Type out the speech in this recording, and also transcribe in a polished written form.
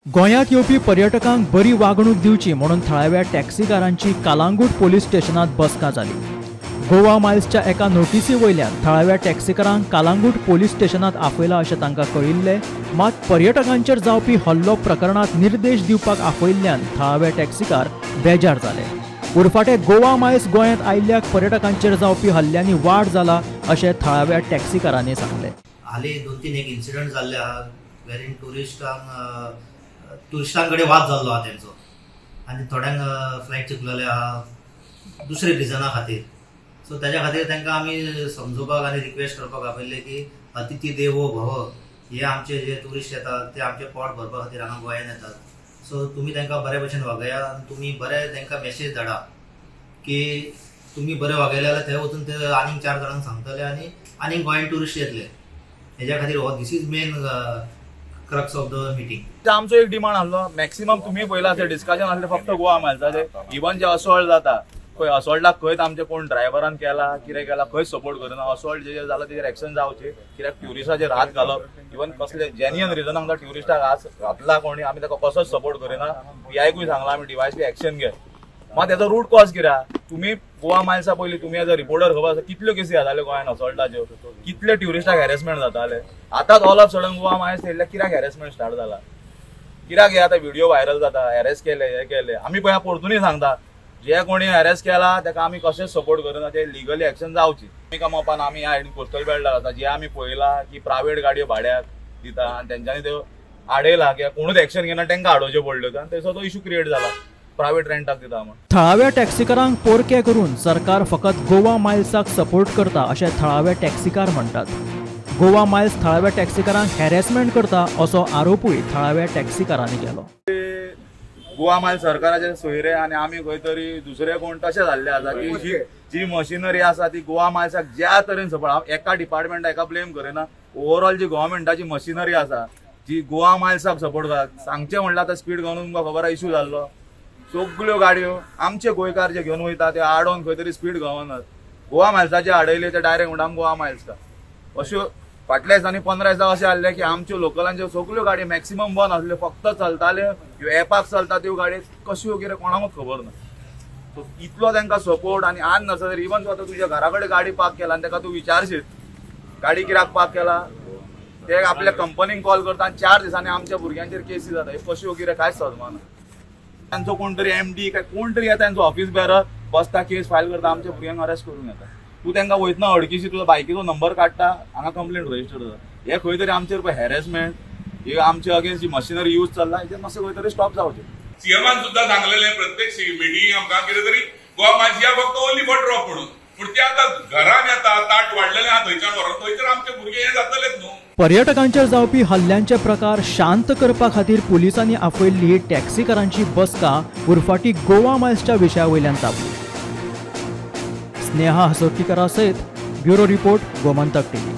गोंयाक येवपी पर्यटकांक बरी वागणूक दिवची म्हणून थळाव्या टॅक्सीकारांची कालांगूट पोलीस स्टेशनात बसका जाली। गोवा मायल्सच्या एका नोटीसी वयल्यान थळाव्या टॅक्सीकारांक कालांगूट पोलीस स्टेशनात आपयला अशें तांकां कळिल्लें, मात पर्यटकांचेर जावपी हल्लो प्रकरणात निर्देश दिवपाक आपयिल्ल्यान थळावे टॅक्सीकार बेजार जाले। उरफाटे गोवा मायल्स गोंयांत आयिल्ल्या पर्यटकांचेर जावपी हल्ल्यांनी वाड जाला अशें थळाव्या टॅक्सीकारांनी सांगलें। हालीं 2-3 एक इन्सिडंट जाल्ले आहा वेरीन टुरिस्टां कडेन वाद जाल्लो आहा तेंचो आनी थोड्यांक फ्लायट चुकलेले आहा दुसरे रिजना खातीर। सो तेज्या खातीर तांकां आमी समजोवपाक आनी रिक्वेस्ट करपाक आपयल्ले की अतिथी देवो भव, हे आमचे जे टुरिस्ट येतात ते आमचे पोट भरपा खातीर हांगा गोंयांत येतात। सो तुमी तांकां बरे भशेन वागया आनी तुमी बरे तांकां मेसेज धाडा की तुमी बरे वागयले जाल्यार थंय वचून ते आनीक 4 जाणांक सांगतले आनी गोंयांत टुरिस्ट येतले। हेज्या खातीर हो this is main crux of the meeting. आमचो एक डिमांड आसलो, मॅक्सिमम तुम्ही पयला ते डिस्कशन आसले फक्त गोवा मायल्साचे। इवन जे असॉल्ट जाता खंय असॉल्टाक खंयच आमचे कोण ड्रायव्हरान केला कितें केला खंयच सपोर्ट करना। असॉल्ट जे जाला तेजेर एक्शन जावचे, कित्याक ट्युरिस्टाचेर हात घालप, इवन कसले जेन्युइन रिजनाक तो ट्युरिस्टाक हात घातला कोणी आमी ताका कसोच सपोर्ट करिना। पीआयकूय सांगला आमी डिवायसली एक्शन घे, मात तेजो रूट कॉज कित्याक तुम्ही गोवा मायल्सा पयलीं तुमी एज अ रिपोर्टर खबर आसा कितल्यो केसी जाताल्यो गोंयांत असॉल्टाच्यो, कितले ट्युरिस्टाक हॅरेसमेंट जाताले। आतांच ऑल ऑफ सडन गोवा मायल्स येयल्ल्या कित्याक हॅरेसमेंट स्टार्ट जाला, कित्याक हे आतां व्हिडिओ व्हायरल जाता, हॅरेस केले हे केले। आमी पळय परतूनय सांगता जे कोणी हॅरेस केला ताका आमी कशेंच सपोर्ट करना, ते लिगली एक्शन जावची। आमी कमोपान आमी ह्या कोस्टल बेल्टार आसा जे आमी पळयला की प्रायवेट गाडयो भाड्याक दिता आनी तेंच्यांनी त्यो आडयला किंवा कोणूच एक्शन घेना तांकां आडोवच्यो पडल्यो आनी थंयसर तो इशू क्रिएट जाला प्रायवेट रेंटाक दिता म्हण। थळाव्या टॅक्सीकारांक पोरके करून सरकार फकत गोवा मायल्साक सपोर्ट करता अशें थळावे टॅक्सीकार म्हणटात। गोवा मायल्स थळाव्या टॅक्सीकारांक हॅरेसमेंट करता असो आरोपूय थळाव्या टॅक्सीकारांनी केलो। गोवा मायल्स सरकाराचे सोयरे आनी आमी खंय तरी दुसरे कोण तशें जाल्ले आसा की जी मशिनरी आसा ती गोवा मायल्साक ज्या तरेन सपोर्ट, हांव एका डिपार्टमेंटा एका ब्लेम करिना, ओवरऑल जी गव्हर्मेंटाची मशिनरी आसा जी गोवा मायल्साक सपोर्ट करता। सांगचें म्हणल्यार आतां स्पीड गव्हर्नून तुमकां खबर आहा इशू जाल्लो, सगळ्यो गाडयो आमचे गोंयकार जे घेवन वयता ते आडोवन खंय तरी स्पीड गव्हर्नर गोवा मायल्साचे आडयले ते डायरेक्ट म्हणटा गोवा मायल्स का। अश्यो फाटल्या दिसांनी 15 दिसा अशें जाल्ले की आमच्यो लोकलांच्यो सगळ्यो गाडयो मॅक्सिमम बंद आसल्यो, फक्त चलताल्यो ह्यो एपाक चलता त्यो गाडयो कश्यो कितें कोणाकूच खबर ना। सो इतलो तांकां सपोर्ट आनी आज नसर इवन तूं आतां तुज्या घरा कडेन गाडी पार्क केला आनी ताका तूं विचारशीत गाडी कित्याक पार्क केला, ते आपल्या कंपनीक कॉल करता आनी 4 दिसांनी आमच्या भुरग्यांचेर केसी जाता, ह्यो कश्यो कितें कांयच सदमाना। तांचो कोण तरी एमडी काय कोण तरी येता तांचो ऑफिस बेरर बसता, केस फायल करता, आमच्या भुरग्यांक अरेस्ट करून येता। तूं तांकां वयतना अडकीशी तुजो बायकीचो नंबर काडटा, हांगा कंप्लेंट रजिस्टर जाता। हे खंय तरी आमचेर पळय हॅरेसमेंट, हे आमचे अगेन्स्ट जी मशिनरी यूज चल्ला हेजेर मातशें खंय तरी स्टॉप जावचें। सीएमान सुद्धा सांगलेलें प्रत्येक मिटींग आमकां कितें तरी गोवा मायल्स या फक्त ओन्ली फॉर ड्रॉप म्हणून, पूण ते आतां घरान येता ताट वाडलेलें आहा थंयच्यान व्हरोन थंयसर आमचे भुरगे हे जातलेच न्हू। पर्यटकांचेर जावपी हल्ल्यांचे प्रकार शांत करपा खातीर पुलिसांनी आपयल्ली ही टॅक्सीकारांची बसका उरफाटी गोवा मायल्सच्या विशया वयल्यान तापली। स्नेहा हसोटीकरा सयत ब्युरो रिपोर्ट गोमंतक टीव्ही।